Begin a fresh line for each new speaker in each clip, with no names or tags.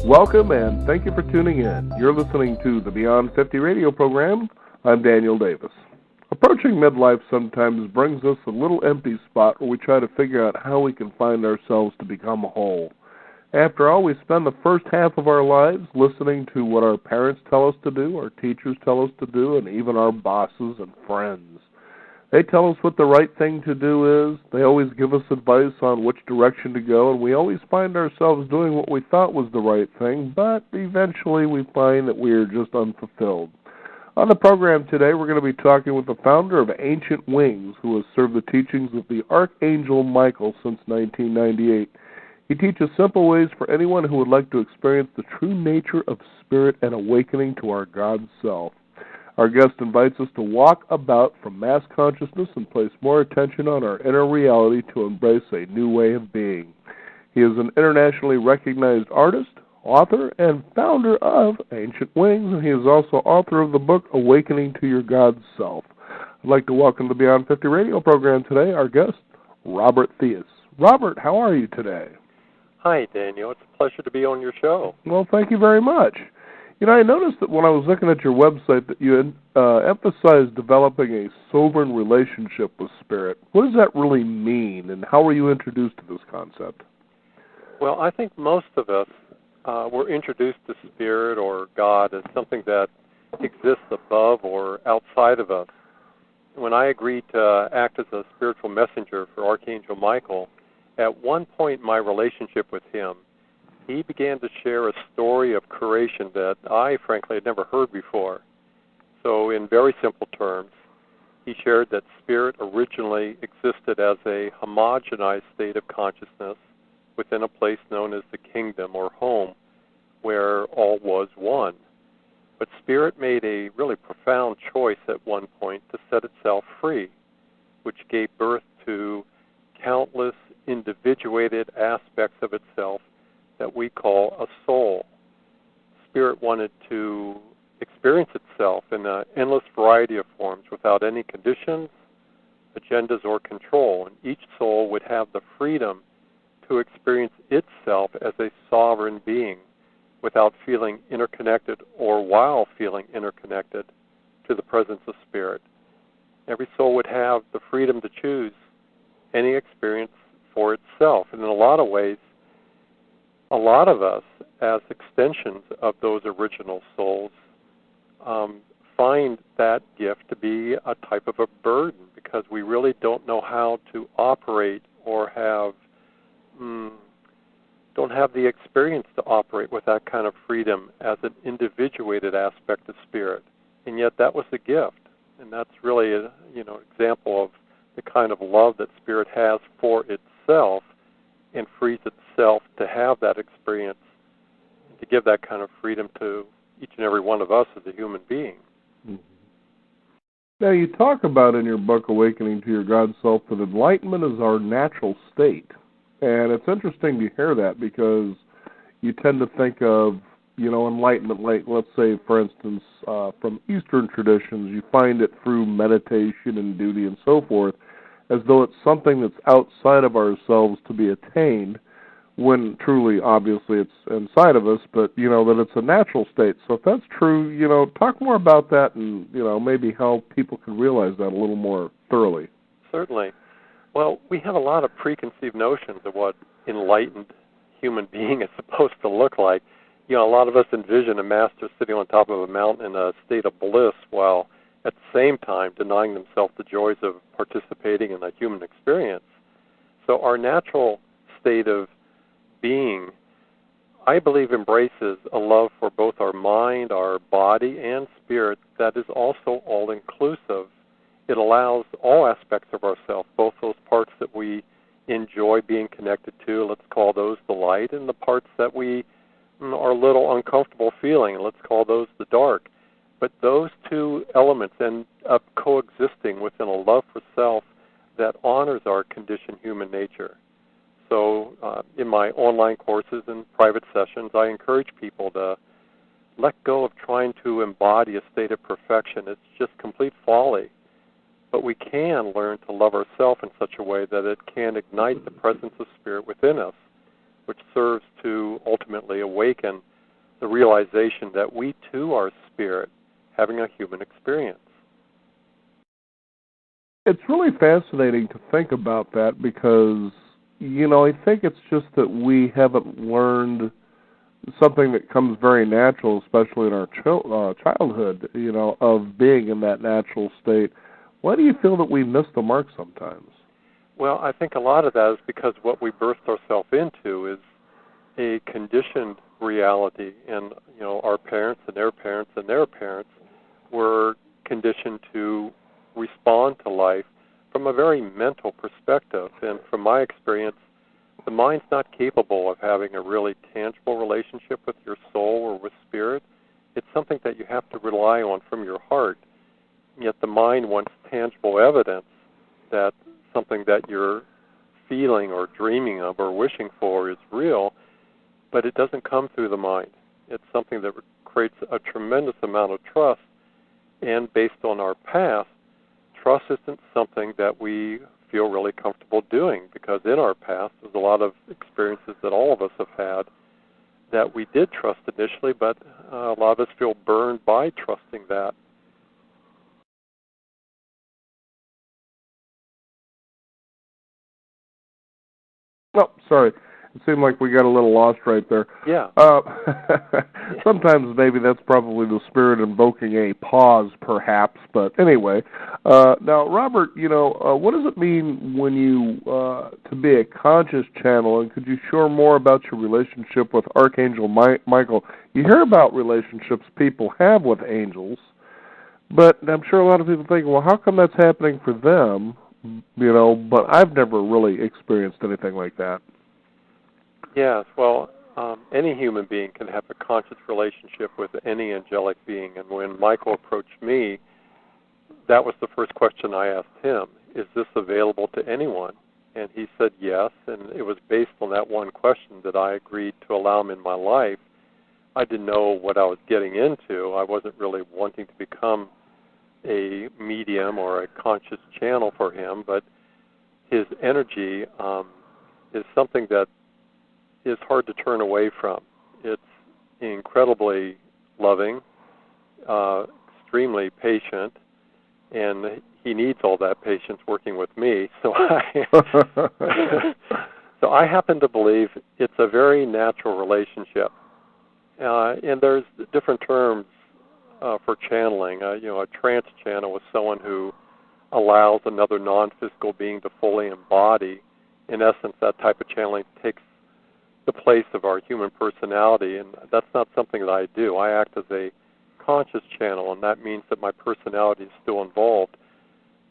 Welcome and thank you for tuning in. You're listening to the Beyond 50 radio program. I'm Daniel Davis. Approaching midlife sometimes brings us a little empty spot where we try to figure out how we can find ourselves to become whole. After all, we spend the first half of our lives listening to what our parents tell us to do, our teachers tell us to do, and even our bosses and friends. They tell us what the right thing to do is. They always give us advice on which direction to go, and we always find ourselves doing what we thought was the right thing, but eventually we find that we are just unfulfilled. On the program today, we're going to be talking with the founder of Ancient Wings, who has served the teachings of the Archangel Michael since 1998. He teaches simple ways for anyone who would like to experience the true nature of spirit and awakening to our God self. Our guest invites us to walk about from mass consciousness and place more attention on our inner reality to embrace a new way of being. He is an internationally recognized artist, author, and founder of Ancient Wings, and he is also author of the book Awakening to Your God Self. I'd like to welcome to the Beyond 50 radio program today our guest, Robert Theus. Robert, how are you today?
Hi, Daniel. It's a pleasure to be on your show.
Well, thank you very much. You know, I noticed that when I was looking at your website that you emphasized developing a sovereign relationship with spirit. What does that really mean, and how were you introduced to this concept?
Well, I think most of us were introduced to spirit or God as something that exists above or outside of us. When I agreed to act as a spiritual messenger for Archangel Michael, at one point in my relationship with him, he began to share a story of creation that I, frankly, had never heard before. So in very simple terms, he shared that spirit originally existed as a homogenized state of consciousness within a place known as the kingdom or home, where all was one. But spirit made a really profound choice at one point to set itself free, which gave birth to countless individuated aspects of itself that we call a soul. Spirit wanted to experience itself in an endless variety of forms without any conditions, agendas, or control. And each soul would have the freedom to experience itself as a sovereign being without feeling interconnected or while feeling interconnected to the presence of spirit. Every soul would have the freedom to choose any experience for itself. And in a lot of ways, a lot of us, as extensions of those original souls, find that gift to be a type of a burden because we really don't know how to operate or don't have the experience to operate with that kind of freedom as an individuated aspect of spirit. And yet that was the gift. And that's really an example of the kind of love that spirit has for itself and frees itself to have that experience, to give that kind of freedom to each and every one of us as a human being.
Mm-hmm. Now, you talk about in your book, Awakening to Your God Self, that enlightenment is our natural state. And it's interesting to hear that because you tend to think of, enlightenment, like, let's say, for instance, from Eastern traditions, you find it through meditation and duty and so forth, as though it's something that's outside of ourselves to be attained, when truly, obviously, it's inside of us, but, that it's a natural state. So if that's true, talk more about that and, maybe how people can realize that a little more thoroughly.
Certainly. Well, we have a lot of preconceived notions of what enlightened human being is supposed to look like. A lot of us envision a master sitting on top of a mountain in a state of bliss while at the same time denying themselves the joys of participating in a human experience. So our natural state of being, I believe, embraces a love for both our mind, our body, and spirit that is also all-inclusive. It allows all aspects of ourselves, both those parts that we enjoy being connected to, let's call those the light, and the parts that we are a little uncomfortable feeling, and let's call those the dark. But those two elements end up coexisting within a love for self that honors our conditioned human nature. So in my online courses and private sessions, I encourage people to let go of trying to embody a state of perfection. It's just complete folly. But we can learn to love ourselves in such a way that it can ignite the presence of spirit within us, which serves to ultimately awaken the realization that we too are spirit having a human experience.
It's really fascinating to think about that because, I think it's just that we haven't learned something that comes very natural, especially in our childhood, of being in that natural state. Why do you feel that we miss the mark sometimes?
Well, I think a lot of that is because what we birthed ourselves into is a conditioned reality, and our parents and their parents and their parents were conditioned to respond to life from a very mental perspective. And from my experience, the mind's not capable of having a really tangible relationship with your soul or with spirit. It's something that you have to rely on from your heart. Yet the mind wants tangible evidence that something that you're feeling or dreaming of or wishing for is real, but it doesn't come through the mind. It's something that creates a tremendous amount of trust, and based on our past, trust isn't something that we feel really comfortable doing, because in our past there's a lot of experiences that all of us have had that we did trust initially, but a lot of us feel burned by trusting that.
Oh, sorry. It seemed like we got a little lost right there.
Yeah.
Sometimes maybe that's probably the spirit invoking a pause, perhaps. But anyway, now, Robert, what does it mean when you to be a conscious channel? And could you share more about your relationship with Archangel Michael? You hear about relationships people have with angels, but I'm sure a lot of people think, well, how come that's happening for them? But I've never really experienced anything like that.
Yes, well, any human being can have a conscious relationship with any angelic being. And when Michael approached me, that was the first question I asked him: is this available to anyone? And he said yes, and it was based on that one question that I agreed to allow him in my life. I didn't know what I was getting into. I wasn't really wanting to become a medium or a conscious channel for him, but his energy is something that is hard to turn away from. It's incredibly loving, extremely patient, and he needs all that patience working with me. So I happen to believe it's a very natural relationship. And there's different terms for channeling. A trance channel is someone who allows another non-physical being to fully embody. In essence, that type of channeling takes the place of our human personality, and that's not something that I do. I act as a conscious channel, and that means that my personality is still involved.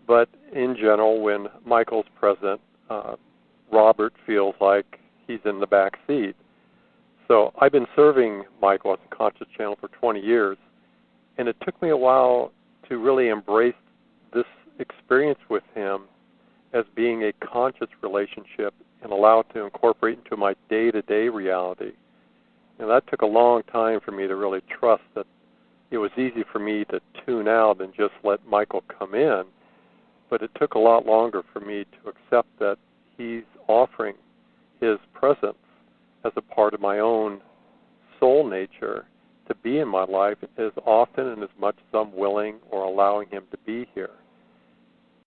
But in general, when Michael's present, Robert feels like he's in the back seat. So I've been serving Michael as a conscious channel for 20 years, and it took me a while to really embrace this experience with him as being a conscious relationship and allow it to incorporate into my day-to-day reality. And that took a long time for me to really trust that it was easy for me to tune out and just let Michael come in. But it took a lot longer for me to accept that he's offering his presence as a part of my own soul nature to be in my life as often and as much as I'm willing or allowing him to be here.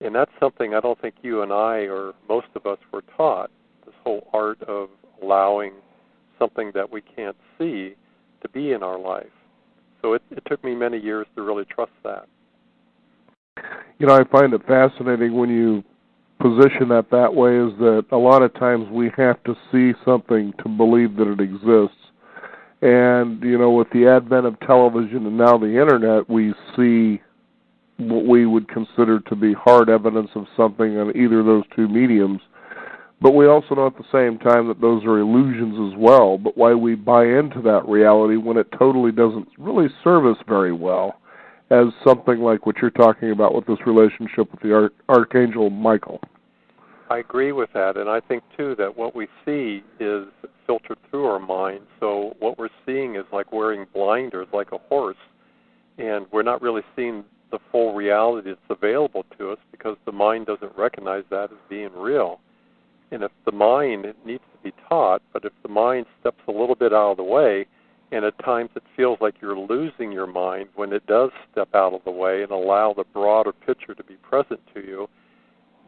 And that's something I don't think you and I or most of us were taught, this whole art of allowing something that we can't see to be in our life. So it took me many years to really trust that.
I find it fascinating when you position that way, is that a lot of times we have to see something to believe that it exists. And, with the advent of television and now the internet, we see what we would consider to be hard evidence of something on either of those two mediums. But we also know at the same time that those are illusions as well. But why we buy into that reality when it totally doesn't really serve us very well, as something like what you're talking about with this relationship with the Archangel Michael.
I agree with that, and I think, too, that what we see is filtered through our mind. So what we're seeing is like wearing blinders, like a horse, and we're not really seeing the full reality that's available to us because the mind doesn't recognize that as being real. And if the mind, it needs to be taught, but if the mind steps a little bit out of the way, And at times it feels like you're losing your mind when it does step out of the way and allow the broader picture to be present to you.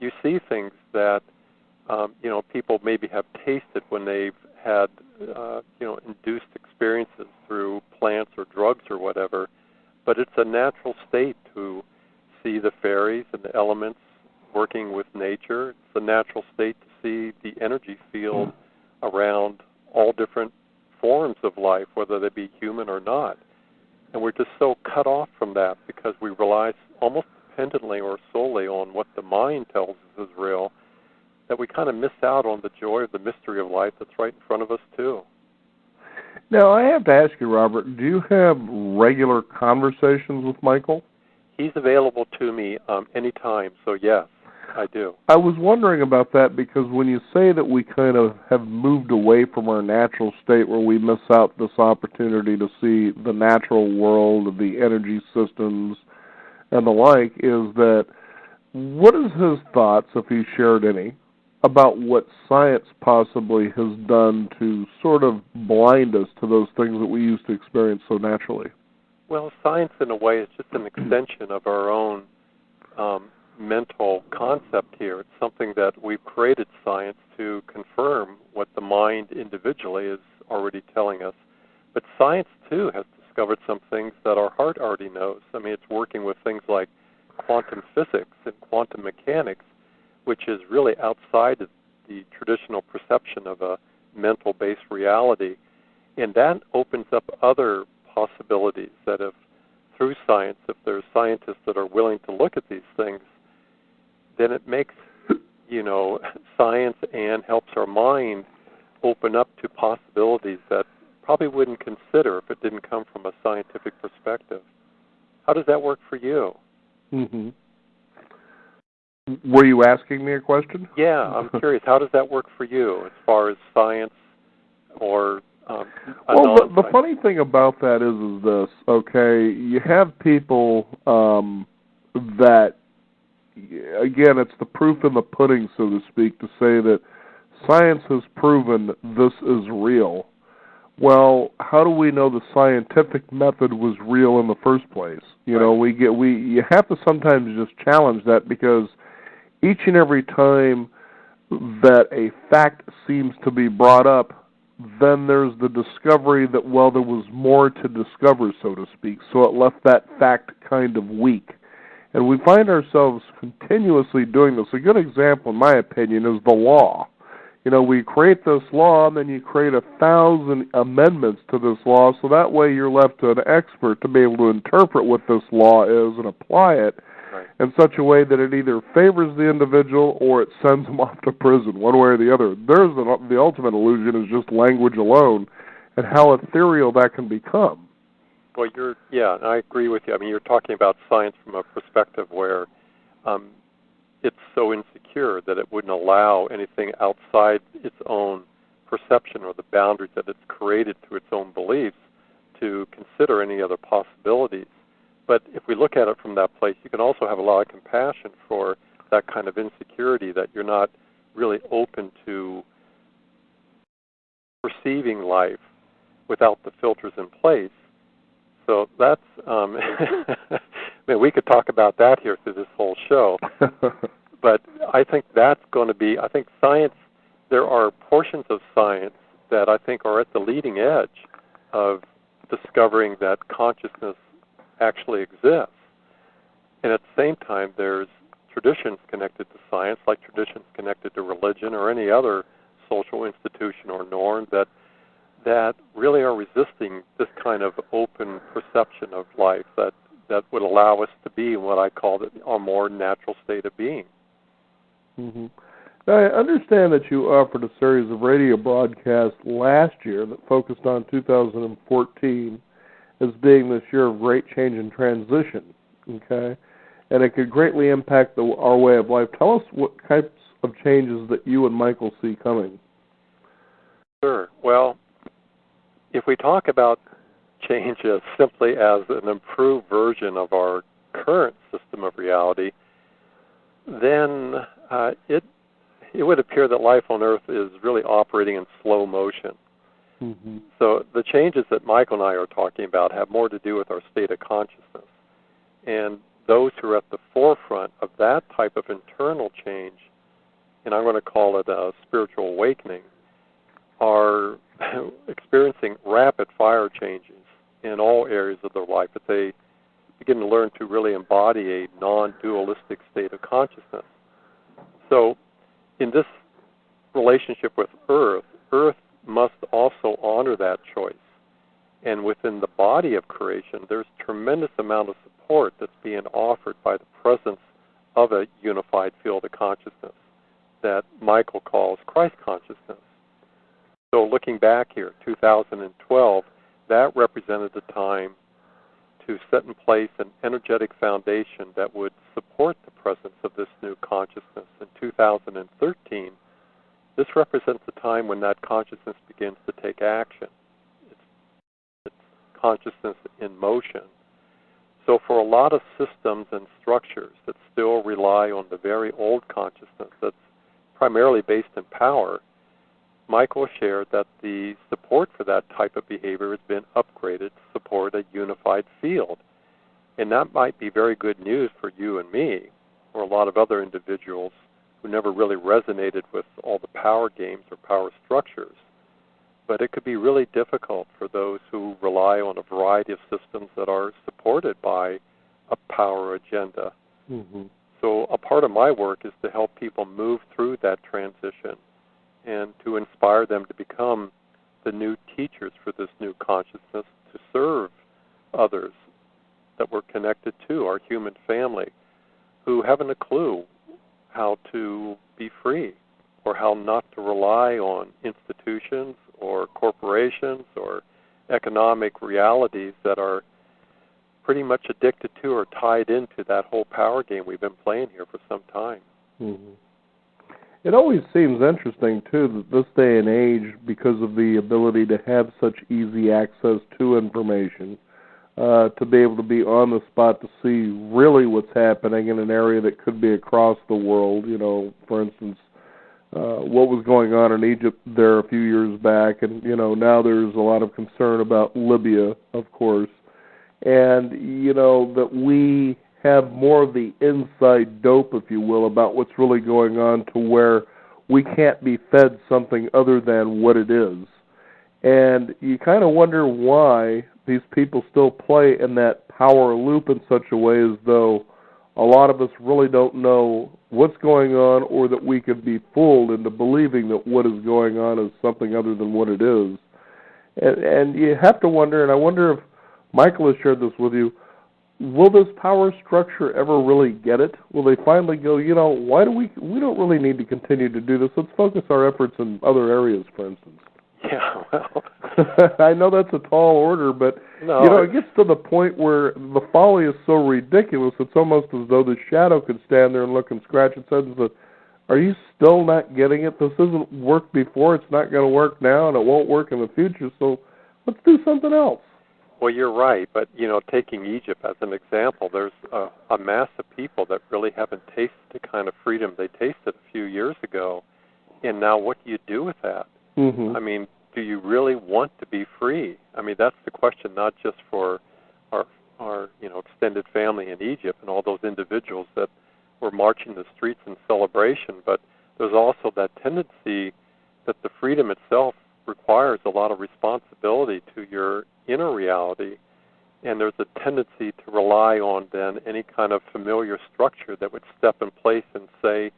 You see things that people maybe have tasted when they've had induced experiences through plants or drugs or whatever. But it's a natural state to see the fairies and the elements working with nature. It's a natural state to see the energy field around all different forms of life, whether they be human or not. And we're just so cut off from that because we rely almost dependently or solely on what the mind tells us is real, that we kind of miss out on the joy of the mystery of life that's right in front of us, too.
Now, I have to ask you, Robert, do you have regular conversations with Michael?
He's available to me anytime, so yes, I do.
I was wondering about that because when you say that we kind of have moved away from our natural state where we miss out this opportunity to see the natural world, the energy systems, and the like, is that what is his thoughts, if he shared any, about what science possibly has done to sort of blind us to those things that we used to experience so naturally?
Well, science, in a way, is just an extension of our own mental concept here. It's something that we've created science to confirm what the mind individually is already telling us. But science, too, has discovered some things that our heart already knows. I mean, it's working with things like quantum physics and quantum mechanics, which is really outside of the traditional perception of a mental-based reality. And that opens up other possibilities that if, through science, if there's scientists that are willing to look at these things, then it makes, science and helps our mind open up to possibilities that probably wouldn't consider if it didn't come from a scientific perspective. How does that work for you?
Mm-hmm. Were you asking me a question?
Yeah, I'm curious. How does that work for you as far as science or
well, the funny thing about that is this, okay, you have people that, again, it's the proof in the pudding, so to speak, to say that science has proven this is real. Well, how do we know the scientific method was real in the first place? You have to sometimes just challenge that because each and every time that a fact seems to be brought up, then there's the discovery that, well, there was more to discover, so to speak, so it left that fact kind of weak. And we find ourselves continuously doing this. A good example, in my opinion, is the law. We create this law, and then you create 1,000 amendments to this law, so that way you're left to an expert to be able to interpret what this law is and apply it in such a way that it either favors the individual or it sends them off to prison, one way or the other. The ultimate illusion is just language alone and how ethereal that can become.
Well, I agree with you. I mean, you're talking about science from a perspective where it's so insecure that it wouldn't allow anything outside its own perception or the boundaries that it's created through its own beliefs to consider any other possibilities. But if we look at it from that place, you can also have a lot of compassion for that kind of insecurity, that you're not really open to perceiving life without the filters in place. So that's, we could talk about that here through this whole show. But I think that's going to be, science, there are portions of science that I think are at the leading edge of discovering that consciousness actually exists. And at the same time, there's traditions connected to science, like traditions connected to religion or any other social institution or norm that really are resisting this kind of open perception of life that would allow us to be in what I call our more natural state of being.
Mm-hmm. Now, I understand that you offered a series of radio broadcasts last year that focused on 2014 as being this year of great change and transition, okay? And it could greatly impact our way of life. Tell us what types of changes that you and Michael see coming.
Sure. Well, if we talk about change as simply as an improved version of our current system of reality, then it would appear that life on Earth is really operating in slow motion.
Mm-hmm.
So the changes that Michael and I are talking about have more to do with our state of consciousness. And those who are at the forefront of that type of internal change, and I'm going to call it a spiritual awakening, are experiencing rapid fire changes in all areas of their life as they begin to learn to really embody a non-dualistic state of consciousness. So in this relationship with Earth, Earth must also honor that choice. And within the body of creation, there's tremendous amount of support that's being offered by the presence of a unified field of consciousness that Michael calls Christ consciousness. So looking back here, 2012, that represented the time to set in place an energetic foundation that would support the presence of this new consciousness. In 2013, this represents the time when that consciousness begins to take action. It's consciousness in motion. So for a lot of systems and structures that still rely on the very old consciousness that's primarily based in power, Michael shared that the support for that type of behavior has been upgraded to support a unified field. And that might be very good news for you and me, or a lot of other individuals who never really resonated with all the power games or power structures. But it could be really difficult for those who rely on a variety of systems that are supported by a power agenda.
Mm-hmm.
So a part of my work is to help people move through that transition and to inspire them to become the new teachers for this new consciousness to serve others that we're connected to, our human family, who haven't a clue how to be free or how not to rely on institutions or corporations or economic realities that are pretty much addicted to or tied into that whole power game we've been playing here for some time.
Mm-hmm. It always seems interesting, too, that this day and age, because of the ability to have such easy access to information, to be able to be on the spot to see really what's happening in an area that could be across the world. You know, for instance, what was going on in Egypt there a few years back, and, you know, now there's a lot of concern about Libya, of course, and, you know, that we have more of the inside dope, if you will, about what's really going on, to where we can't be fed something other than what it is. And you kind of wonder why these people still play in that power loop in such a way as though a lot of us really don't know what's going on, or that we could be fooled into believing that what is going on is something other than what it is. And you have to wonder, and I wonder if Michael has shared this with you, will this power structure ever really get it? Will they finally go, you know, why do we don't really need to continue to do this. Let's focus our efforts in other areas, for instance.
Yeah, well.
I know that's a tall order, but,
no,
you know, it gets to the point where the folly is so ridiculous, it's almost as though the shadow could stand there and look and scratch its head and say, are you still not getting it? This hasn't worked before, it's not going to work now, and it won't work in the future, so let's do something else.
Well, you're right, but, you know, taking Egypt as an example, there's a mass of people that really haven't tasted the kind of freedom they tasted a few years ago, and now what do you do with that?
Mm-hmm.
I mean, do you really want to be free? I mean, that's the question, not just for our you know, extended family in Egypt and all those individuals that were marching the streets in celebration, but there's also that tendency that the freedom itself requires a lot of responsibility to your inner reality, and there's a tendency to rely on then any kind of familiar structure that would step in place and say,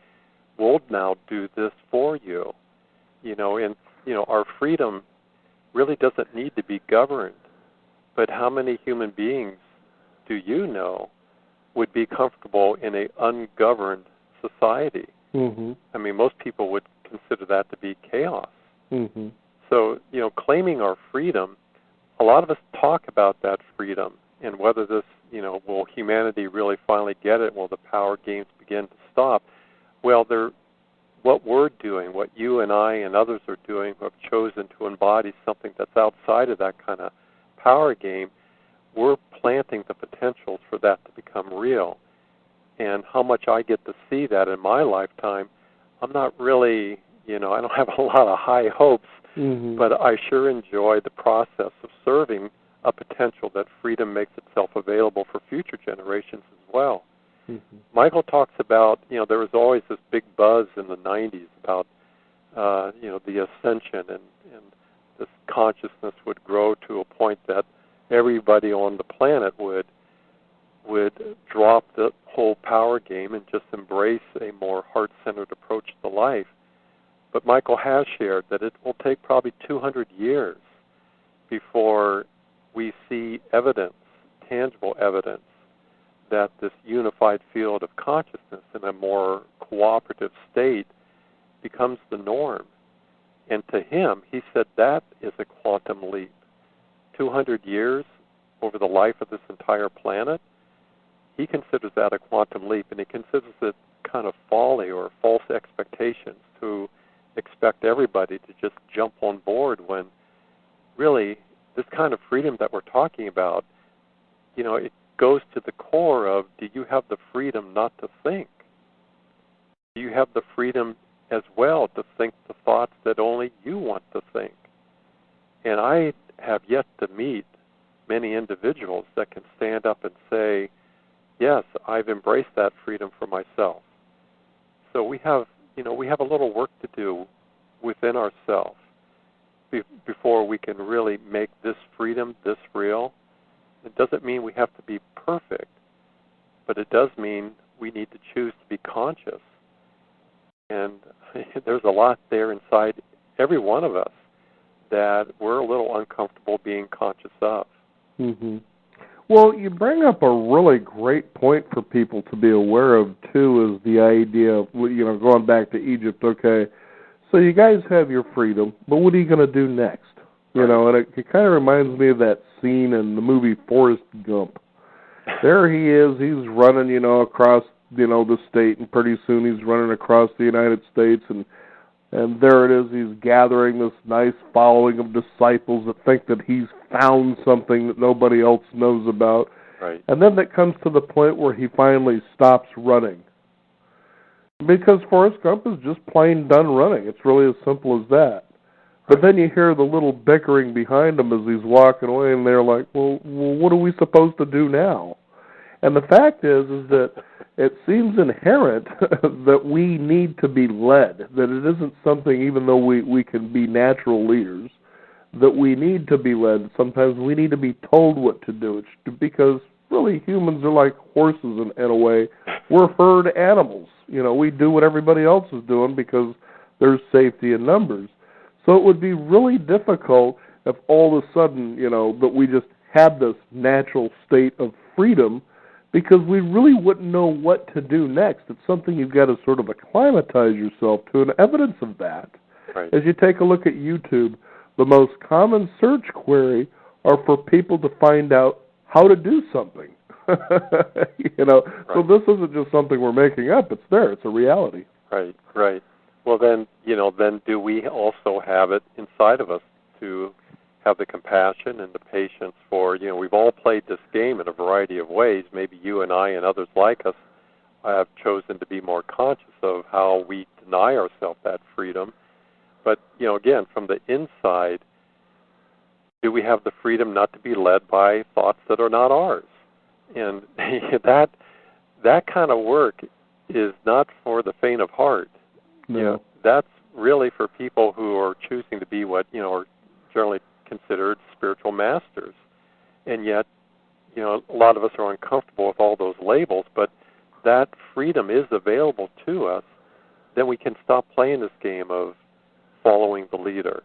we'll now do this for you. You know, and you know, our freedom really doesn't need to be governed, but how many human beings do you know would be comfortable in an ungoverned society?
Mm-hmm.
I mean, most people would consider that to be chaos.
Mm-hmm.
So, you know, claiming our freedom, a lot of us talk about that freedom and whether this, you know, will humanity really finally get it? Will the power games begin to stop? Well, what we're doing, what you and I and others are doing who have chosen to embody something that's outside of that kind of power game, we're planting the potentials for that to become real. And how much I get to see that in my lifetime, I'm not really, you know, I don't have a lot of high hopes
Mm-hmm.
But I sure enjoy the process of serving a potential that freedom makes itself available for future generations as well.
Mm-hmm.
Michael talks about, there was always this big buzz in the 90s about, the ascension, and this consciousness would grow to a point that everybody on the planet would drop the whole power game and just embrace a more heart-centered approach to life. But Michael has shared that it will take probably 200 years before we see evidence, tangible evidence, that this unified field of consciousness in a more cooperative state becomes the norm. And to him, he said that is a quantum leap. 200 years over the life of this entire planet, he considers that a quantum leap, and he considers it kind of folly or false expectations to expect everybody to just jump on board when really this kind of freedom that we're talking about, it goes to the core of, do you have the freedom not to think? Do you have the freedom as well to think the thoughts that only you want to think? And I have yet to meet many individuals that can stand up and say, yes, I've embraced that freedom for myself. So we have a little work to do within ourselves before we can really make this freedom this real. It doesn't mean we have to be perfect, but it does mean we need to choose to be conscious. And there's a lot there inside every one of us that we're a little uncomfortable being conscious of.
Mm-hmm. Well, you bring up a really great point for people to be aware of, too, is the idea of, going back to Egypt, okay, so you guys have your freedom, but what are you going to do next? And it kind of reminds me of that scene in the movie Forrest Gump. There he is, he's running, across, the state, and pretty soon he's running across the United States, and there it is, he's gathering this nice following of disciples that think that he's found something that nobody else knows about.
Right.
And then that comes to the point where he finally stops running. Because Forrest Gump is just plain done running. It's really as simple as that. But then you hear the little bickering behind him as he's walking away, and they're like, well, what are we supposed to do now? And the fact is that it seems inherent that we need to be led, that it isn't something, even though we can be natural leaders, that we need to be led. Sometimes we need to be told what to do, because really humans are like horses in a way. We're herd animals. We do what everybody else is doing because there's safety in numbers. So it would be really difficult if all of a sudden, that we just had this natural state of freedom, because we really wouldn't know what to do next. It's something you've got to sort of acclimatize yourself to, and evidence of that.
Right.
As you take a look at YouTube, the most common search query are for people to find out how to do something.
Right.
So this isn't just something we're making up. It's there. It's a reality.
Right, right. Well, then do we also have it inside of us to have the compassion and the patience for, we've all played this game in a variety of ways. Maybe you and I and others like us have chosen to be more conscious of how we deny ourselves that freedom. But, again, from the inside, do we have the freedom not to be led by thoughts that are not ours? And that kind of work is not for the faint of heart.
No.
That's really for people who are choosing to be what, are generally considered spiritual masters. And yet, a lot of us are uncomfortable with all those labels, but that freedom is available to us. Then we can stop playing this game of following the leader.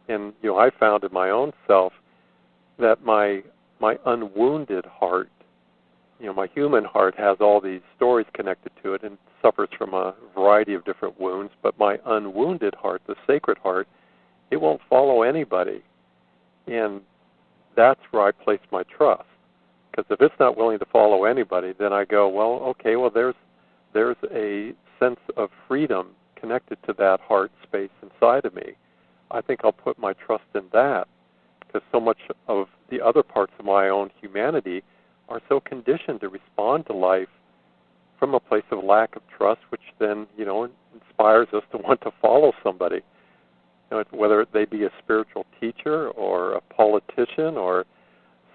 And, I found in my own self that my unwounded heart, my human heart has all these stories connected to it and suffers from a variety of different wounds, but my unwounded heart, the sacred heart, it won't follow anybody. And that's where I place my trust. Because if it's not willing to follow anybody, then I go, well, okay, there's a sense of freedom connected to that heart space inside of me. I think I'll put my trust in that, because so much of the other parts of my own humanity are so conditioned to respond to life from a place of lack of trust, which then, inspires us to want to follow somebody. whether they be a spiritual teacher or a politician or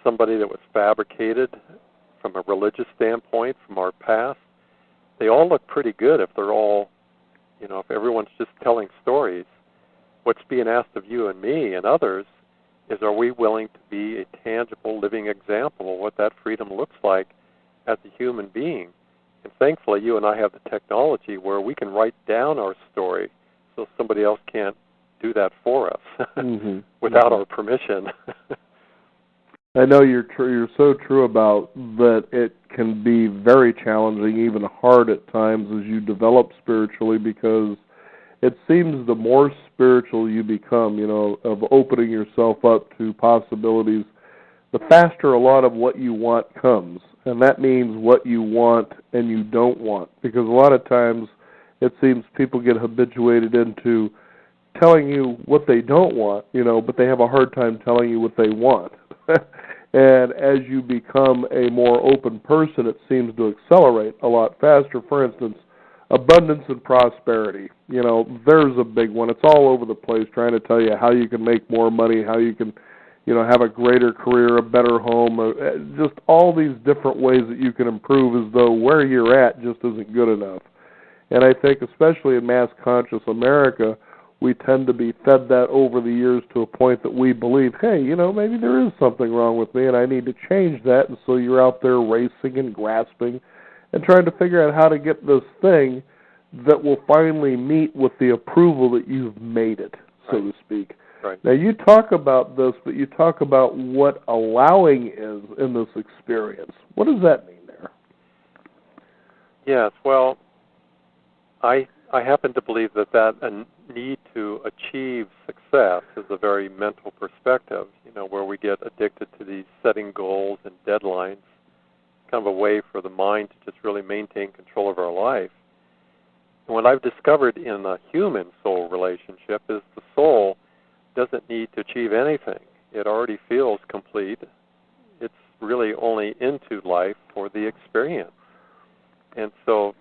somebody that was fabricated from a religious standpoint from our past. They all look pretty good if they're all, if everyone's just telling stories. What's being asked of you and me and others is, are we willing to be a tangible, living example of what that freedom looks like as a human being? And thankfully, you and I have the technology where we can write down our story so somebody else can't do that for us without our permission.
I know you're so true about that. It can be very challenging, even hard at times as you develop spiritually, because it seems the more spiritual you become, of opening yourself up to possibilities, the faster a lot of what you want comes. And that means what you want and you don't want. Because a lot of times it seems people get habituated into telling you what they don't want, but they have a hard time telling you what they want. And as you become a more open person, it seems to accelerate a lot faster. For instance, abundance and prosperity. There's a big one. It's all over the place trying to tell you how you can make more money, how you can, have a greater career, a better home, just all these different ways that you can improve, as though where you're at just isn't good enough. And I think especially in mass conscious America, we tend to be fed that over the years to a point that we believe, hey, maybe there is something wrong with me and I need to change that. And so you're out there racing and grasping and trying to figure out how to get this thing that will finally meet with the approval that you've made it, so to speak.
Right.
Now, you talk about this, but you talk about what allowing is in this experience. What does that mean there?
Yes, well, I happen to believe that a need to achieve success is a very mental perspective, where we get addicted to these setting goals and deadlines, kind of a way for the mind to just really maintain control of our life. And what I've discovered in the human-soul relationship is the soul doesn't need to achieve anything. It already feels complete. It's really only into life for the experience. And so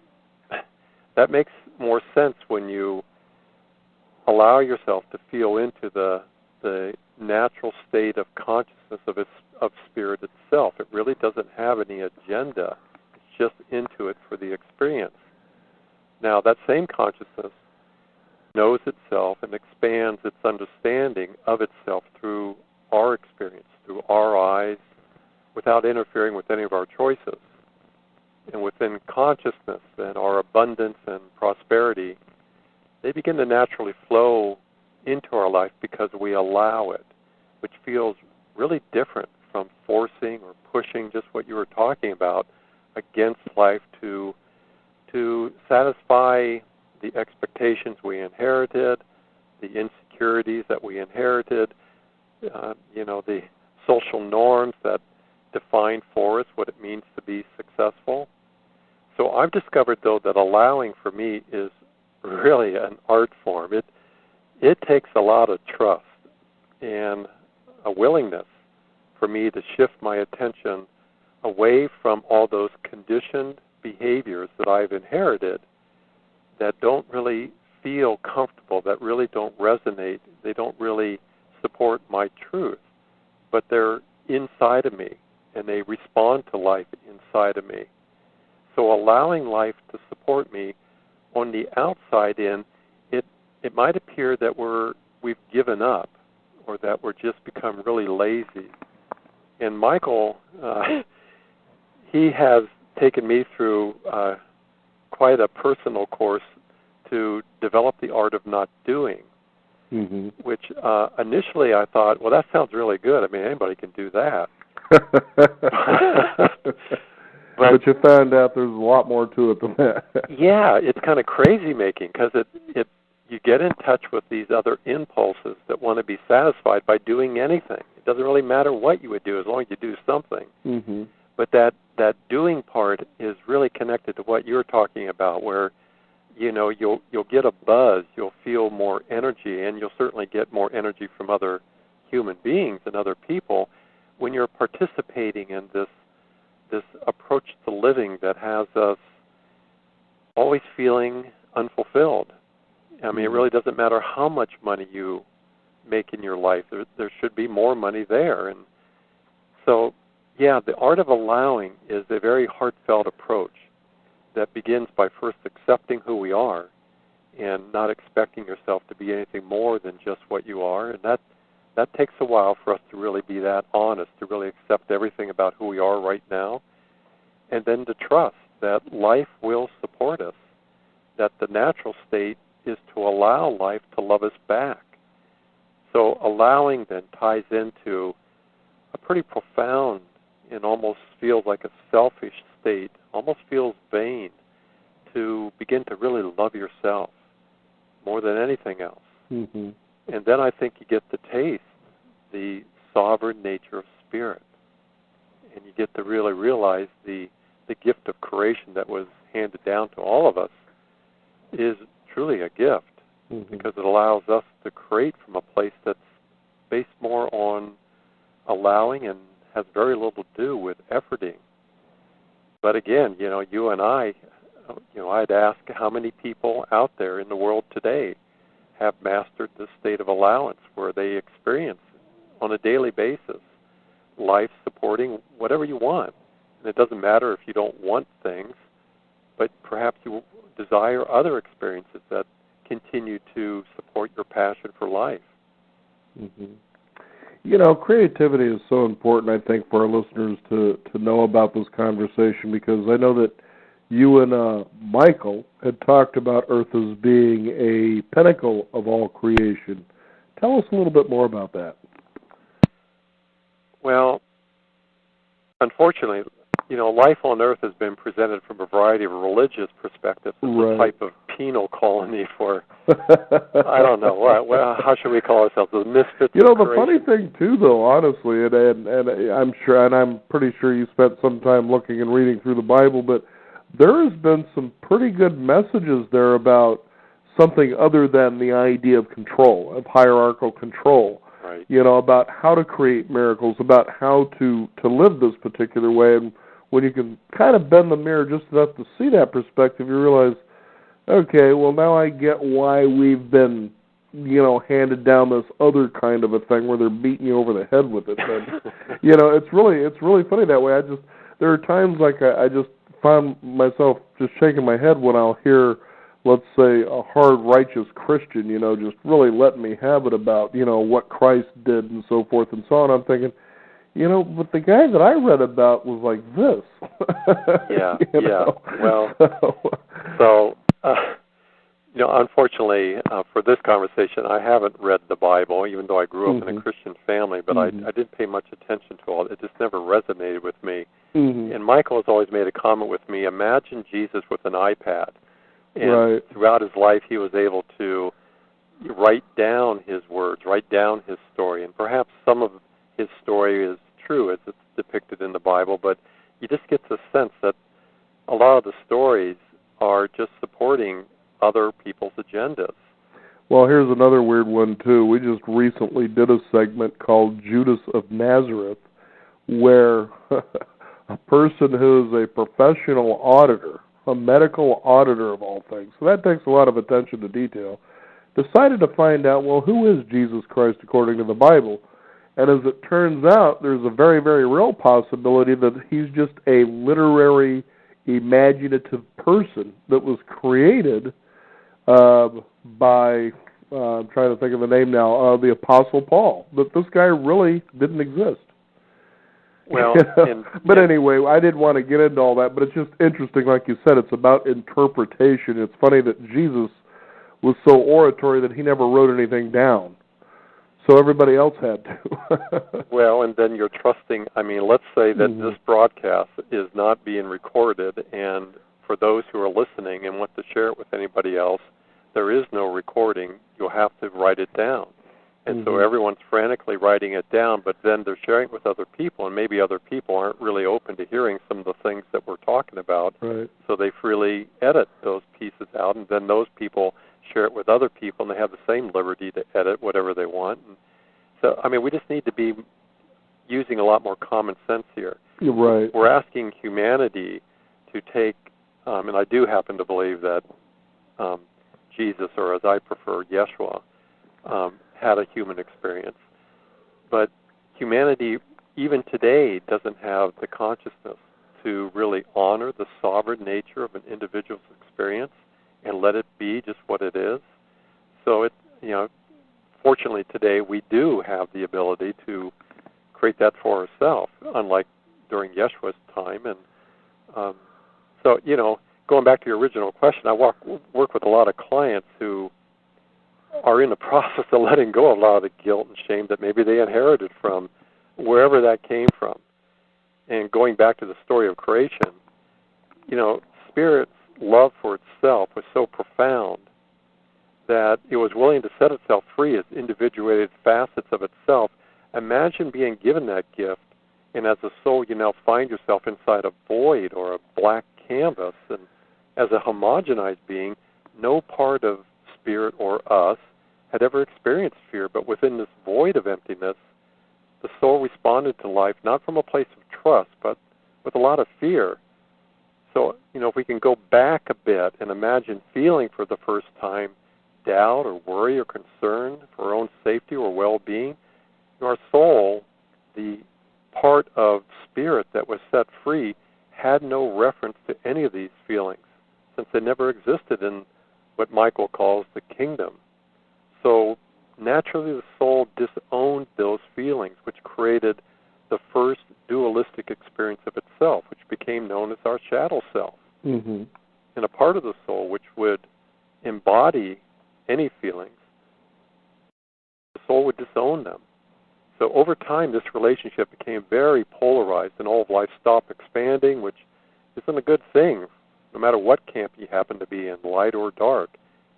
that makes more sense when you allow yourself to feel into the natural state of consciousness of spirit itself. It really doesn't have any agenda. It's just into it for the experience. Now, that same consciousness knows itself and expands its understanding of itself through our experience, through our eyes, without interfering with any of our choices. And within consciousness and our abundance and prosperity, they begin to naturally flow into our life because we allow it, which feels really different from forcing or pushing, just what you were talking about, against life to satisfy the expectations we inherited, the insecurities that we inherited, the social norms that define for us what it means to be successful. So I've discovered, though, that allowing for me is really an art form. It takes a lot of trust and a willingness for me to shift my attention away from all those conditioned behaviors that I've inherited that don't really feel comfortable, that really don't resonate, they don't really support my truth, but they're inside of me and they respond to life inside of me. So allowing life to support me on the outside in, it might appear that we've given up or that we're just become really lazy. And Michael, he has taken me through quite a personal course to develop the art of not doing, which initially I thought, well, that sounds really good. I mean, anybody can do that.
But you found out there's a lot more to it than that.
Yeah, it's kind of crazy making because you get in touch with these other impulses that want to be satisfied by doing anything. It doesn't really matter what you would do as long as you do something.
Mm-hmm.
But that doing part is really connected to what you're talking about, where you'll get a buzz, you'll feel more energy, and you'll certainly get more energy from other human beings and other people when you're participating in this approach to living that has us always feeling unfulfilled. I mean, it really doesn't matter how much money you make in your life. There should be more money there. And so, yeah, the art of allowing is a very heartfelt approach that begins by first accepting who we are and not expecting yourself to be anything more than just what you are. And that takes a while for us to really be that honest, to really accept everything about who we are right now, and then to trust that life will support us, that the natural state is to allow life to love us back. So allowing then ties into a pretty profound and almost feels like a selfish state, almost feels vain, to begin to really love yourself more than anything else.
Mm-hmm.
And then I think you get to taste the sovereign nature of spirit. And you get to really realize the gift of creation that was handed down to all of us is truly a gift, because it allows us to create from a place that's based more on allowing and has very little to do with efforting. But again, you and I, I'd ask how many people out there in the world today have mastered this state of allowance where they experience on a daily basis life supporting whatever you want. And it doesn't matter if you don't want things, but perhaps you desire other experiences that continue to support your passion for life.
Creativity is so important, I think, for our listeners to know about this conversation, because I know that you and Michael had talked about Earth as being a pinnacle of all creation. Tell us a little bit more about that.
Well, unfortunately, life on Earth has been presented from a variety of religious perspectives as a type of penal colony for, I don't know, how should we call ourselves, the misfits of
the
creation.
funny thing, too, though, honestly, and I'm sure, and I'm pretty sure you spent some time looking and reading through the Bible, but there has been some pretty good messages there about something other than the idea of control, of hierarchical control.
Right.
About how to create miracles, about how to live this particular way. And when you can kind of bend the mirror just enough to see that perspective, you realize, okay, well, now I get why we've been, handed down this other kind of a thing where they're beating you over the head with it. But, it's really funny that way. There are times like I just find myself just shaking my head when I'll hear, let's say, a hard, righteous Christian, just really letting me have it about, what Christ did and so forth and so on. I'm thinking, but the guy that I read about was like this.
Yeah, yeah. Well, so, unfortunately, for this conversation, I haven't read the Bible, even though I grew up in a Christian family, but I didn't pay much attention to all. It just never resonated with me. And Michael has always made a comment with me, imagine Jesus with an iPad. And throughout his life, he was able to write down his words, write down his story. And perhaps some of his story is true as it's depicted in the Bible, but you just get the sense that a lot of the stories are just supporting other people's agendas.
Well, here's another weird one, too. We just recently did a segment called Judas of Nazareth, where a person who is a professional auditor, a medical auditor of all things, so that takes a lot of attention to detail, decided to find out, well, who is Jesus Christ according to the Bible? And as it turns out, there's a very, very real possibility that he's just a literary, imaginative person that was created by, I'm trying to think of the name now, the Apostle Paul. That this guy really didn't exist.
Well,
but anyway, I didn't want to get into all that, but it's just interesting, like you said, it's about interpretation. It's funny that Jesus was so oratory that he never wrote anything down. So everybody else had to.
Well, and then you're trusting, let's say that this broadcast is not being recorded, and for those who are listening and want to share it with anybody else, there is no recording. You'll have to write it down. And so everyone's frantically writing it down, but then they're sharing it with other people, and maybe other people aren't really open to hearing some of the things that we're talking about.
Right.
So they freely edit those pieces out, and then those people share it with other people, and they have the same liberty to edit whatever they want. And so, we just need to be using a lot more common sense here.
You're right.
We're asking humanity to take, and I do happen to believe that Jesus, or as I prefer, Yeshua, had a human experience. But humanity, even today, doesn't have the consciousness to really honor the sovereign nature of an individual's experience and let it be just what it is. So fortunately today we do have the ability to create that for ourselves, unlike during Yeshua's time. And so, going back to your original question, I work with a lot of clients who are in the process of letting go of a lot of the guilt and shame that maybe they inherited from wherever that came from. And going back to the story of creation, Spirit's love for itself was so profound that it was willing to set itself free as individuated facets of itself. Imagine being given that gift, and as a soul, you now find yourself inside a void or a black canvas, and as a homogenized being, no part of Spirit or us had ever experienced fear, but within this void of emptiness, the soul responded to life not from a place of trust, but with a lot of fear. So, if we can go back a bit and imagine feeling for the first time doubt or worry or concern for our own safety or well-being, our soul, the part of Spirit that was set free, had no reference to any of these feelings, since they never existed in what Michael calls the kingdom. So naturally the soul disowned those feelings, which created the first dualistic experience of itself, which became known as our shadow self.
Mm-hmm.
And a part of the soul which would embody any feelings, the soul would disown them. So over time, this relationship became very polarized, and all of life stopped expanding, which isn't a good thing, no matter what camp you happen to be in, light or dark.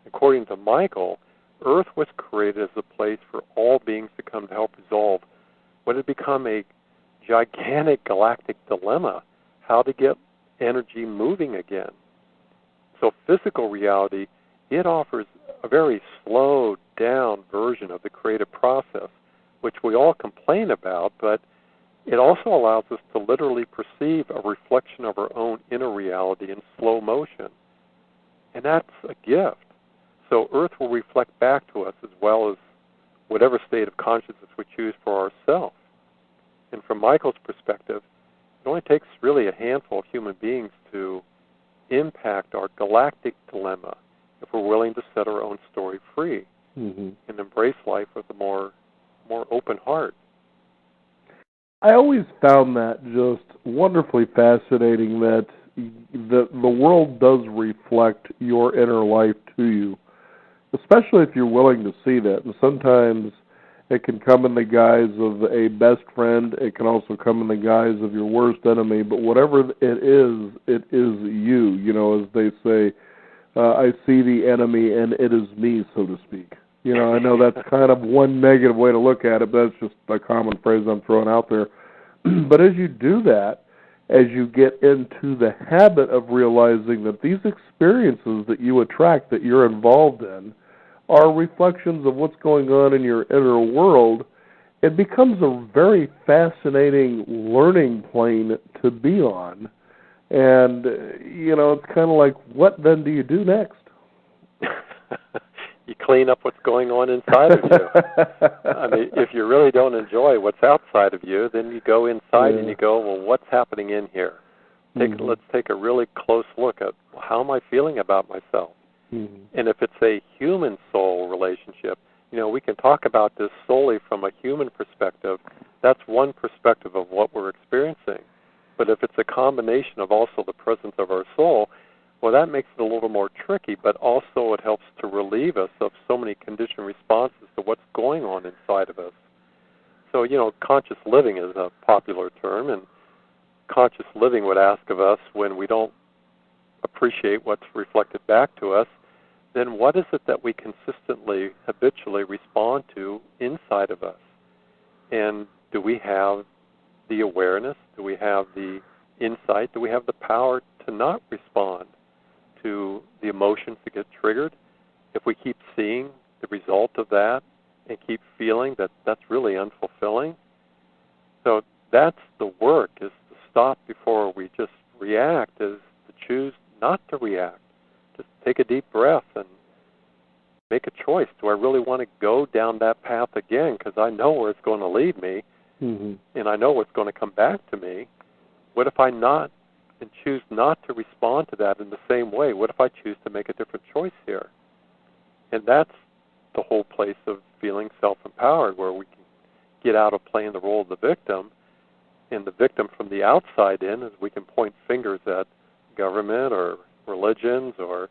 According to Michael, Earth was created as a place for all beings to come to help resolve what had become a gigantic galactic dilemma, how to get energy moving again. So physical reality, it offers a very slowed down version of the creative process, which we all complain about, but it also allows us to literally perceive a reflection of our own inner reality in slow motion. And that's a gift. So Earth will reflect back to us as well as whatever state of consciousness we choose for ourselves. And from Michael's perspective, it only takes really a handful of human beings to impact our galactic dilemma if we're willing to set our own story free and embrace life with a more open heart.
I always found that just wonderfully fascinating, that the world does reflect your inner life to you, especially if you're willing to see that. And sometimes it can come in the guise of a best friend. It can also come in the guise of your worst enemy. But whatever it is you. As they say, I see the enemy and it is me, so to speak. I know that's kind of one negative way to look at it, but that's just a common phrase I'm throwing out there. But as you do that, as you get into the habit of realizing that these experiences that you attract, that you're involved in, are reflections of what's going on in your inner world, it becomes a very fascinating learning plane to be on. And, it's kind of like, what then do you do next?
You clean up what's going on inside of you. I mean, if you really don't enjoy what's outside of you, then you go inside and you go, well, what's happening in here? Let's take a really close look at how am I feeling about myself? And if it's a human soul relationship, we can talk about this solely from a human perspective. That's one perspective of what we're experiencing. But if it's a combination of also the presence of our soul, well, that makes it a little more tricky, but also it helps to relieve us of so many conditioned responses to what's going on inside of us. So, conscious living is a popular term, and conscious living would ask of us, when we don't appreciate what's reflected back to us, then what is it that we consistently, habitually respond to inside of us? And do we have the awareness? Do we have the insight? Do we have the power to not respond to the emotions that get triggered? If we keep seeing the result of that and keep feeling that that's really unfulfilling. So that's the work, is to stop before we just react, is to choose not to react. Just take a deep breath and make a choice. Do I really want to go down that path again because I know where it's going to lead me, and I know what's going to come back to me? What if I not and choose not to respond to that in the same way? What if I choose to make a different choice here? And that's the whole place of feeling self-empowered, where we can get out of playing the role of the victim, and the victim from the outside in is we can point fingers at government or religions or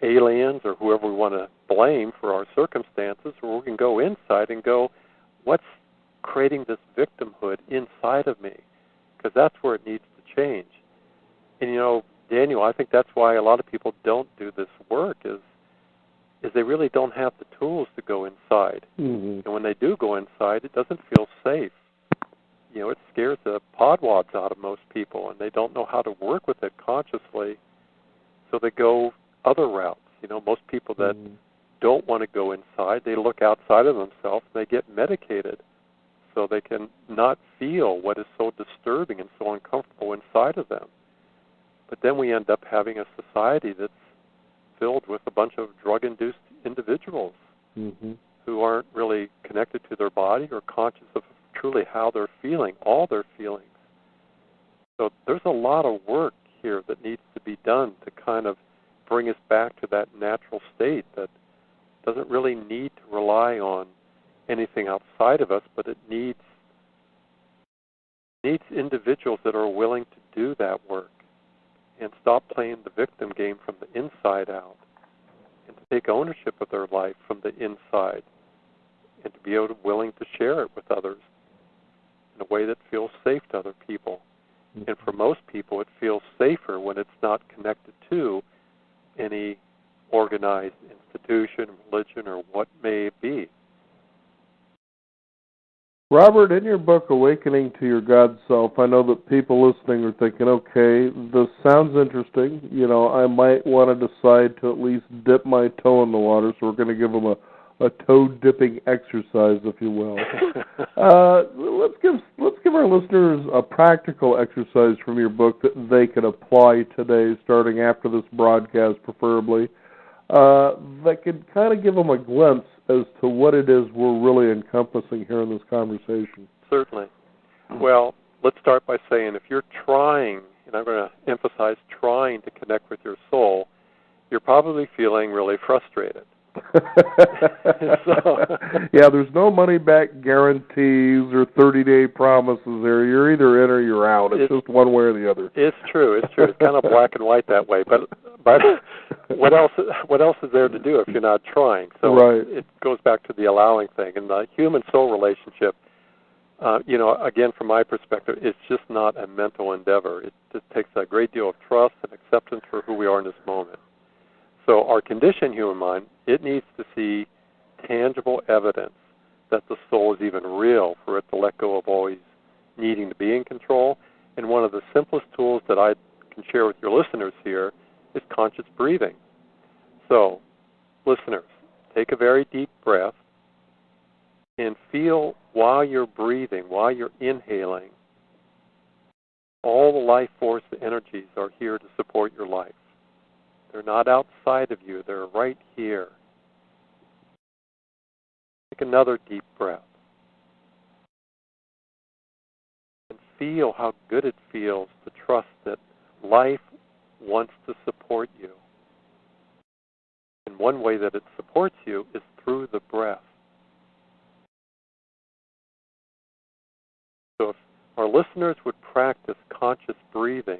aliens or whoever we want to blame for our circumstances, or we can go inside and go, what's creating this victimhood inside of me? Because that's where it needs to change. And, you know, Daniel, I think that's why a lot of people don't do this work is they really don't have the tools to go inside. And when they do go inside, it doesn't feel safe. You know, it scares the podwads out of most people, and they don't know how to work with it consciously, so they go other routes. You know, most people that don't want to go inside, they look outside of themselves, and they get medicated so they can not feel what is so disturbing and so uncomfortable inside of them. But then we end up having a society that's filled with a bunch of drug-induced individuals who aren't really connected to their body or conscious of truly how they're feeling, all their feelings. So there's a lot of work here that needs to be done to kind of bring us back to that natural state that doesn't really need to rely on anything outside of us, but it needs individuals that are willing to do that work and stop playing the victim game from the inside out, and to take ownership of their life from the inside, and to be willing to share it with others in a way that feels safe to other people. And for most people, it feels safer when it's not connected to any organized institution, religion, or what may it be.
Robert, in your book, Awakening to Your God Self, I know that people listening are thinking, okay, this sounds interesting. You know, I might want to decide to at least dip my toe in the water, so we're going to give them a toe-dipping exercise, if you will. Let's give our listeners a practical exercise from your book that they can apply today, starting after this broadcast, preferably, that could kind of give them a glimpse as to what it is we're really encompassing here in this conversation.
Certainly. Well, let's start by saying if you're trying, and I'm going to emphasize trying to connect with your soul, you're probably feeling really frustrated.
Yeah, there's no money-back guarantees or 30-day promises there. You're either in or you're out. It's just one way or the other.
It's true. It's kind of black and white that way. But what else is there to do if you're not trying? So it goes back to the allowing thing. And the human-soul relationship, you know, again, from my perspective, it's just not a mental endeavor. It just takes a great deal of trust and acceptance for who we are in this moment. So our conditioned human mind, it needs to see tangible evidence that the soul is even real for it to let go of always needing to be in control. And one of the simplest tools that I can share with your listeners here is conscious breathing. So, listeners, take a very deep breath and feel while you're breathing, while you're inhaling, all the life force energies are here to support your life. They're not outside of you. They're right here. Take another deep breath. And feel how good it feels to trust that life wants to support you. And one way that it supports you is through the breath. So if our listeners would practice conscious breathing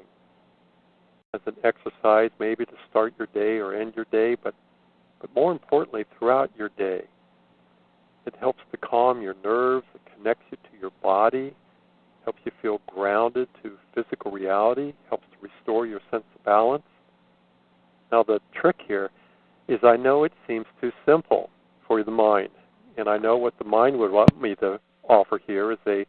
as an exercise, maybe to start your day or end your day, but more importantly, throughout your day. It helps to calm your nerves, it connects you to your body, helps you feel grounded to physical reality, helps to restore your sense of balance. Now the trick here is I know it seems too simple for the mind, and I know what the mind would want me to offer here is a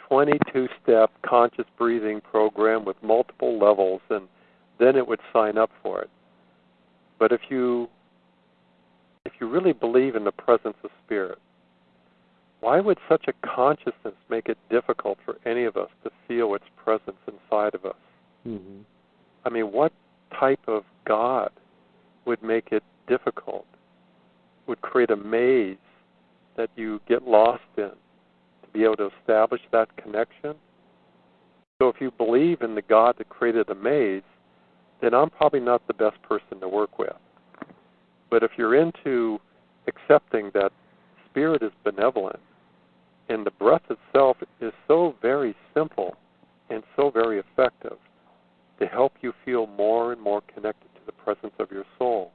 22-step conscious breathing program with multiple levels, and then it would sign up for it. But if you really believe in the presence of spirit, why would such a consciousness make it difficult for any of us to feel its presence inside of us? I mean, what type of God would make it difficult, would create a maze that you get lost in to be able to establish that connection. So if you believe in the God that created a maze, then I'm probably not the best person to work with. But if you're into accepting that spirit is benevolent, and the breath itself is so very simple and so very effective to help you feel more and more connected to the presence of your soul.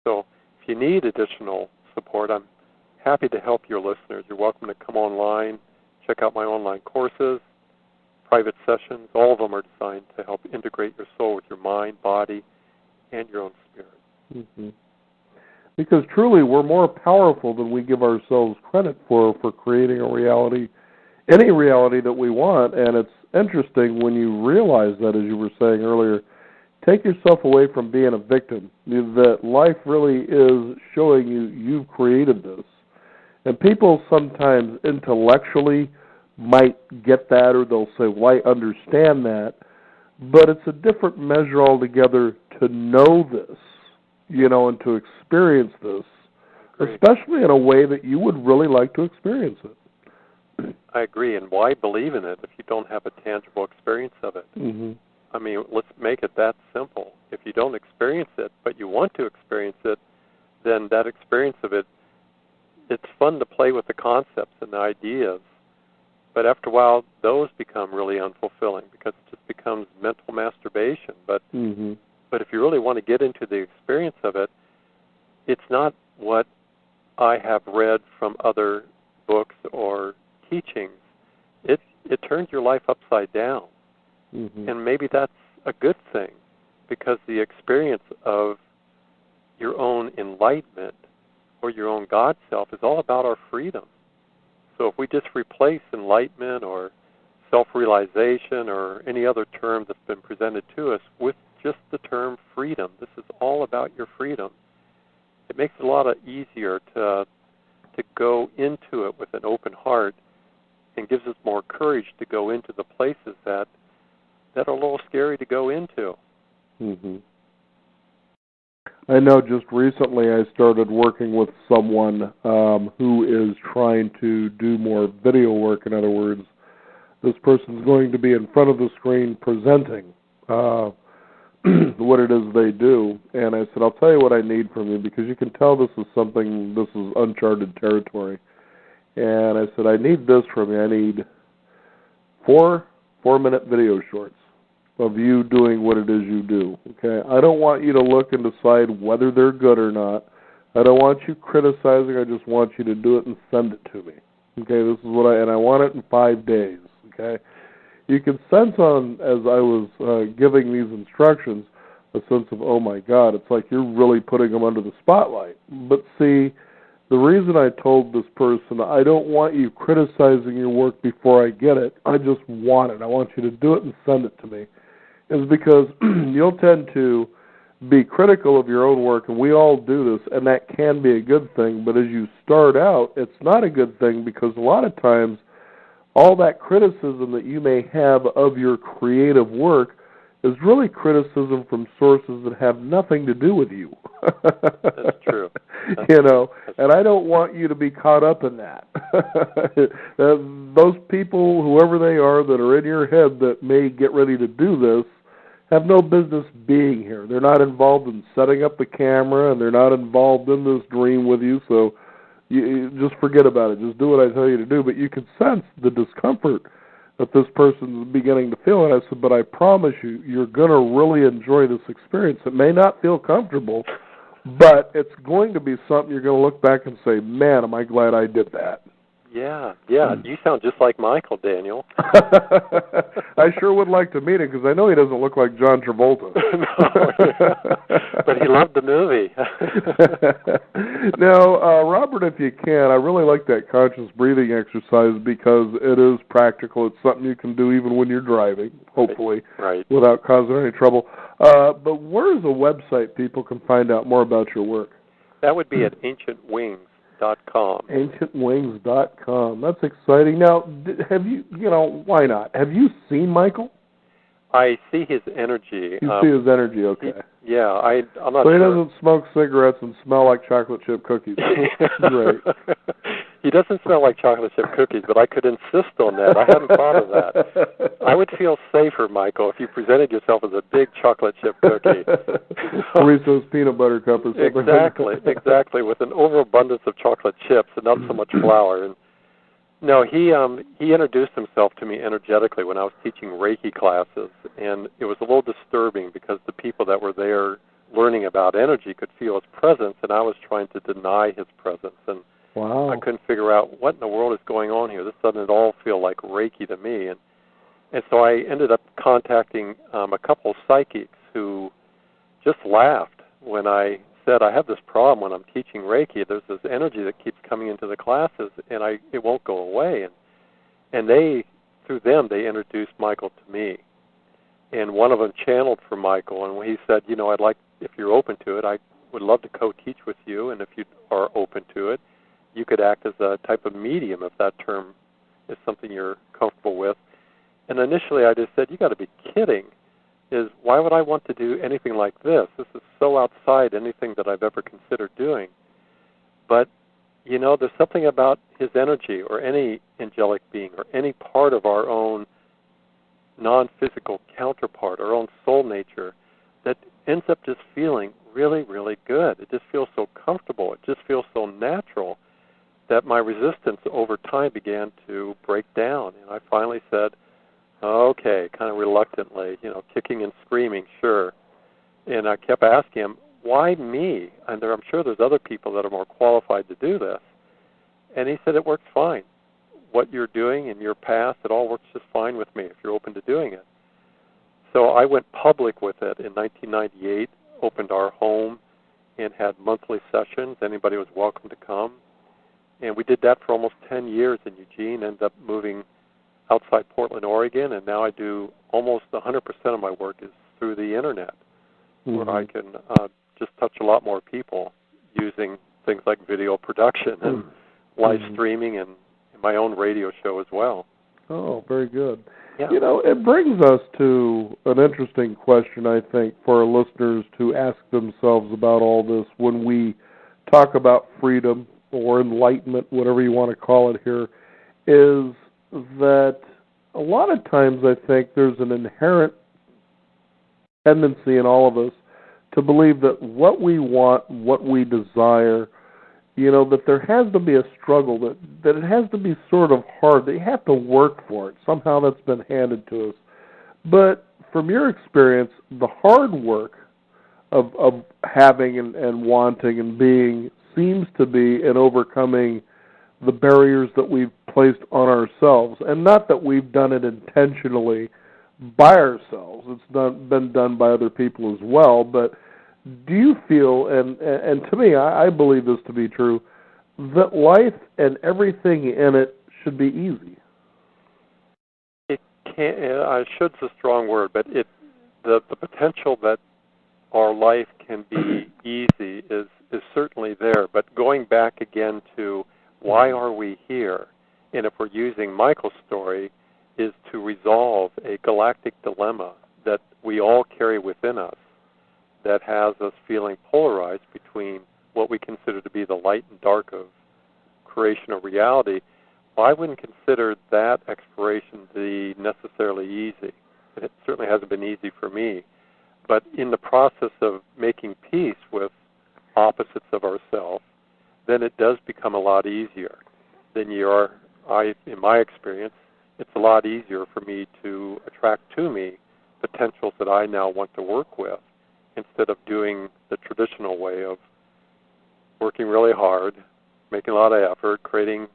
So if you need additional support, I'm happy to help your listeners. You're welcome to come online, check out my online courses, private sessions. All of them are designed to help integrate your soul with your mind, body, and your own spirit.
Mm-hmm. Because truly, we're more powerful than we give ourselves credit for creating a reality, any reality that we want. And it's interesting when you realize that, as you were saying earlier, take yourself away from being a victim, that life really is showing you you've created this. And people sometimes intellectually might get that, or they'll say, well, I understand that. But it's a different measure altogether to know this, and to experience this, especially in a way that you would really like to experience it.
I agree. And why believe in it if you don't have a tangible experience of it?
Mm-hmm.
I mean, let's make it that simple. If you don't experience it, but you want to experience it, then that experience of it, it's fun to play with the concepts and the ideas. But after a while, those become really unfulfilling because it just becomes mental masturbation. But if you really want to get into the experience of it, it's not what I have read from other books or teachings. It turns your life upside down. Mm-hmm. And maybe that's a good thing, because the experience of your own enlightenment or your own God self is all about our freedom. So if we just replace enlightenment or self-realization or any other term that's been presented to us with just the term freedom, this is all about your freedom, it makes it a lot easier to go into it with an open heart, and gives us more courage to go into the places that are a little scary to go into.
Mm-hmm. I know just recently I started working with someone who is trying to do more video work. In other words, this person's going to be in front of the screen presenting what it is they do. And I said, I'll tell you what I need from you, because you can tell this is uncharted territory. And I said, I need this from you. I need four-minute video shorts of you doing what it is you do. Okay, I don't want you to look and decide whether they're good or not. I don't want you criticizing. I just want you to do it and send it to me. Okay, this is what I want it in 5 days. Okay, you can sense as I was giving these instructions, a sense of, oh my God, it's like you're really putting them under the spotlight. But see, the reason I told this person, I don't want you criticizing your work before I get it, I just want it. I want you to do it and send it to me, is because you'll tend to be critical of your own work, and we all do this, and that can be a good thing. But as you start out, it's not a good thing, because a lot of times all that criticism that you may have of your creative work is really criticism from sources that have nothing to do with you.
That's true.
And I don't want you to be caught up in that. Those people, whoever they are, that are in your head that may get ready to do this, have no business being here. They're not involved in setting up the camera, and they're not involved in this dream with you, so you just forget about it. Just do what I tell you to do. But you can sense the discomfort that this person is beginning to feel. And I said, but I promise you, you're going to really enjoy this experience. It may not feel comfortable, but it's going to be something you're going to look back and say, man, am I glad I did that.
Yeah. You sound just like Michael, Daniel.
I sure would like to meet him, because I know he doesn't look like John Travolta.
No, but he loved the movie.
Now, Robert, if you can, I really like that conscious breathing exercise, because it is practical. It's something you can do even when you're driving, hopefully,
right.
without causing any trouble. But where is a website people can find out more about your work?
That would be at ancientwings.com.
Ancientwings.com. That's exciting. Now, have you, why not? Have you seen Michael?
I see his energy.
You see his energy, okay.
I'm not
so he
sure.
doesn't smoke cigarettes and smell like chocolate chip cookies. Great.
He doesn't smell like chocolate chip cookies, but I could insist on that. I hadn't thought of that. I would feel safer, Michael, if you presented yourself as a big chocolate chip cookie.
Reese's peanut butter cup or something.
Exactly, with an overabundance of chocolate chips and not so much flour. And no, he introduced himself to me energetically when I was teaching Reiki classes, and it was a little disturbing because the people that were there learning about energy could feel his presence, and I was trying to deny his presence. And
wow.
I couldn't figure out what in the world is going on here. This doesn't at all feel like Reiki to me. And so I ended up contacting a couple of psychics who just laughed when I said, I have this problem when I'm teaching Reiki. There's this energy that keeps coming into the classes, and it won't go away. And through them, they introduced Michael to me. And one of them channeled for Michael, and he said, I'd like, if you're open to it, I would love to co-teach with you, and if you are open to it, you could act as a type of medium if that term is something you're comfortable with. And initially I just said, you got to be kidding. Why would I want to do anything like this? This is so outside anything that I've ever considered doing. But, there's something about his energy or any angelic being or any part of our own non-physical counterpart, our own soul nature, that ends up just feeling really, really good. It just feels so comfortable. It just feels so natural that my resistance over time began to break down. And I finally said, okay, kind of reluctantly, kicking and screaming, sure. And I kept asking him, why me? And I'm sure there's other people that are more qualified to do this. And he said, it works fine. What you're doing in your past, it all works just fine with me if you're open to doing it. So I went public with it in 1998, opened our home, and had monthly sessions. Anybody was welcome to come. And we did that for almost 10 years in Eugene, ended up moving outside Portland, Oregon, and now I do almost 100% of my work is through the Internet, where I can just touch a lot more people using things like video production and live streaming and my own radio show as well.
Oh, very good.
Yeah.
It brings us to an interesting question, I think, for our listeners to ask themselves about all this when we talk about freedom or enlightenment, whatever you want to call it here, is that a lot of times I think there's an inherent tendency in all of us to believe that what we want, what we desire, that there has to be a struggle, that it has to be sort of hard, that you have to work for it. Somehow that's been handed to us. But from your experience, the hard work of having and wanting and being seems to be in overcoming the barriers that we've placed on ourselves. And not that we've done it intentionally by ourselves. It's been done by other people as well. But do you feel, and to me, I believe this to be true, that life and everything in it should be easy?
It can. Should's a strong word, but the potential that our life can be easy is certainly there. But going back again to why are we here, and if we're using Michael's story, is to resolve a galactic dilemma that we all carry within us that has us feeling polarized between what we consider to be the light and dark of creation or reality. Well, I wouldn't consider that exploration to be necessarily easy. It certainly hasn't been easy for me. But in the process of making peace with opposites of ourselves, then it does become a lot easier. Then in my experience, it's a lot easier for me to attract to me potentials that I now want to work with, instead of doing the traditional way of working really hard, making a lot of effort, creating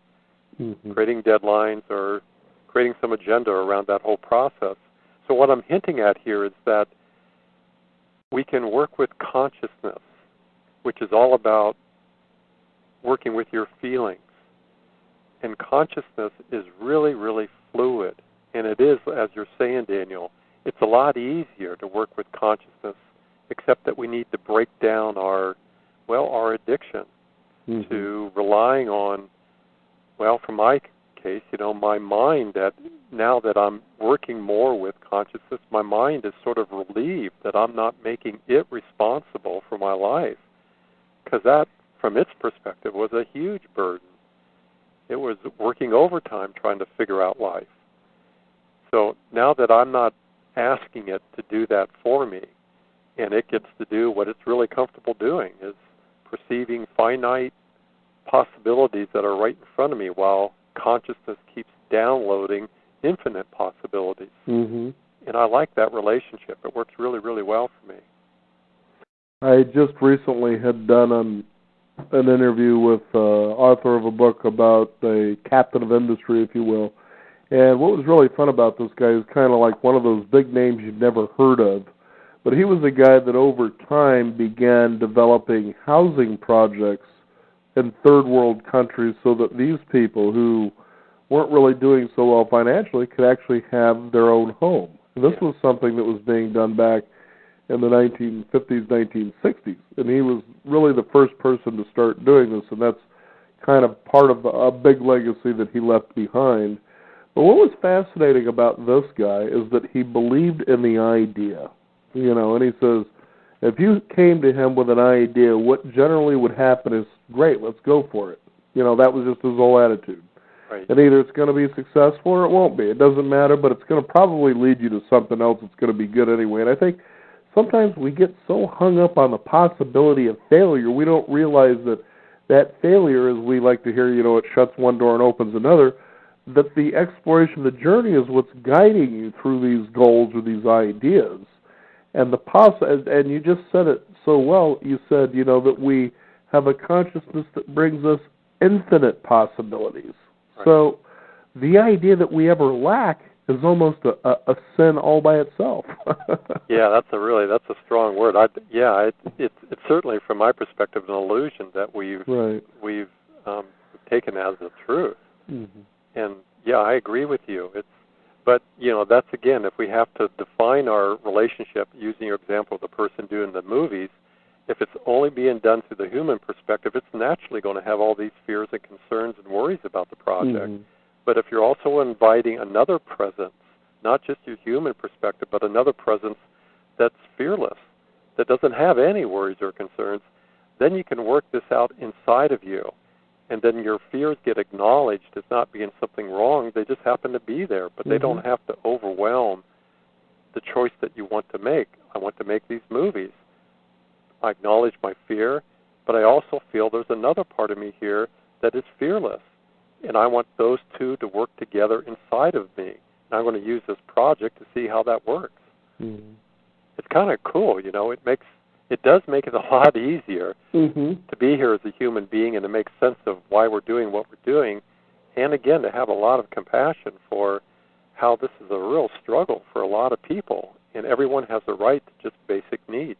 deadlines or creating some agenda around that whole process. So what I'm hinting at here is that we can work with consciousness, which is all about working with your feelings. And consciousness is really, really fluid. And it is, as you're saying, Daniel, it's a lot easier to work with consciousness, except that we need to break down our addiction to relying on, from my case, my mind, that now that I'm working more with consciousness, my mind is sort of relieved that I'm not making it responsible for my life, because that, from its perspective, was a huge burden. It was working overtime trying to figure out life. So now that I'm not asking it to do that for me, and it gets to do what it's really comfortable doing, is perceiving finite possibilities that are right in front of me while consciousness keeps downloading infinite possibilities.
Mm-hmm.
And I like that relationship. It works really, really well for me.
I just recently had done an interview with author of a book about a captain of industry, if you will. And what was really fun about this guy is kind of like one of those big names you'd never heard of. But he was a guy that over time began developing housing projects in third world countries so that these people who weren't really doing so well financially could actually have their own home. And this was something that was being done back in the 1950s, 1960s. And he was really the first person to start doing this, and that's kind of part of a big legacy that he left behind. But what was fascinating about this guy is that he believed in the idea. And he says, if you came to him with an idea, what generally would happen is, great, let's go for it. That was just his whole attitude.
Right.
And either it's going to be successful or it won't be. It doesn't matter, but it's going to probably lead you to something else that's going to be good anyway. And I think sometimes we get so hung up on the possibility of failure, we don't realize that failure, as we like to hear, it shuts one door and opens another, that the exploration of the journey is what's guiding you through these goals or these ideas. And and you just said it so well. You said, that we have a consciousness that brings us infinite possibilities. Right. So the idea that we ever lack is almost a sin all by itself.
Yeah, that's a strong word. It's certainly, from my perspective, an illusion that we've taken as the truth. Mm-hmm. And yeah, I agree with you. But that's, again, if we have to define our relationship using your example of the person doing the movies, if it's only being done through the human perspective, it's naturally going to have all these fears and concerns and worries about the project. Mm-hmm. But if you're also inviting another presence, not just your human perspective, but another presence that's fearless, that doesn't have any worries or concerns, then you can work this out inside of you. And then your fears get acknowledged as not being something wrong. They just happen to be there, but they don't have to overwhelm the choice that you want to make. I want to make these movies. I acknowledge my fear, but I also feel there's another part of me here that is fearless. And I want those two to work together inside of me. And I'm going to use this project to see how that works. Mm-hmm. It's kind of cool, It does make it a lot easier to be here as a human being and to make sense of why we're doing what we're doing, and again, to have a lot of compassion for how this is a real struggle for a lot of people, and everyone has a right to just basic needs.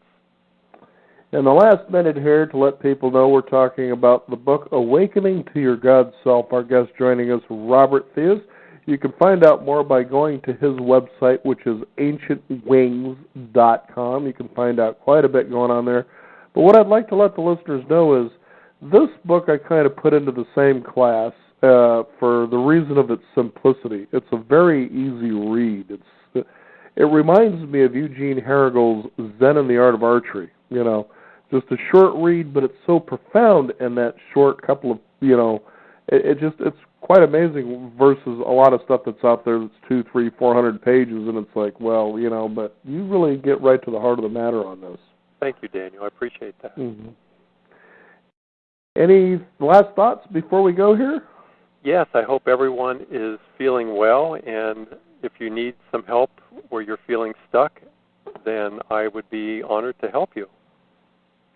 In the last minute here, to let people know, we're talking about the book Awakening to Your God Self. Our guest joining us, Robert Theus. You can find out more by going to his website, which is ancientwings.com. You can find out quite a bit going on there. But what I'd like to let the listeners know is this book I kind of put into the same class for the reason of its simplicity. It's a very easy read. It reminds me of Eugene Herrigel's Zen and the Art of Archery. Just a short read, but it's so profound in that short couple of, it's quite amazing versus a lot of stuff that's out there that's 200, 300, 400 pages, and it's like, well, but you really get right to the heart of the matter on this.
Thank you, Daniel. I appreciate that.
Mm-hmm. Any last thoughts before we go here?
Yes, I hope everyone is feeling well, and if you need some help where you're feeling stuck, then I would be honored to help you.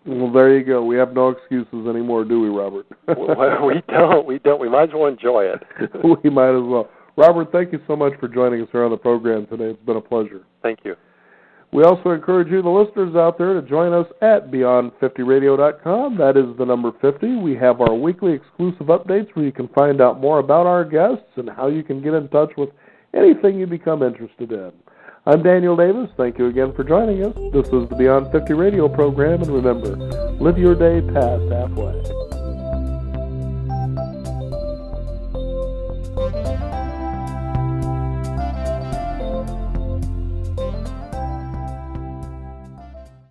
Well, there you go. We have no excuses anymore, do we, Robert?
Well, we don't. We might as well enjoy it.
We might as well. Robert, thank you so much for joining us here on the program today. It's been a pleasure.
Thank you.
We also encourage you, the listeners out there, to join us at Beyond50Radio.com. That is the number 50. We have our weekly exclusive updates where you can find out more about our guests and how you can get in touch with anything you become interested in. I'm Daniel Davis. Thank you again for joining us. This is the Beyond 50 radio program, and remember, live your day past halfway.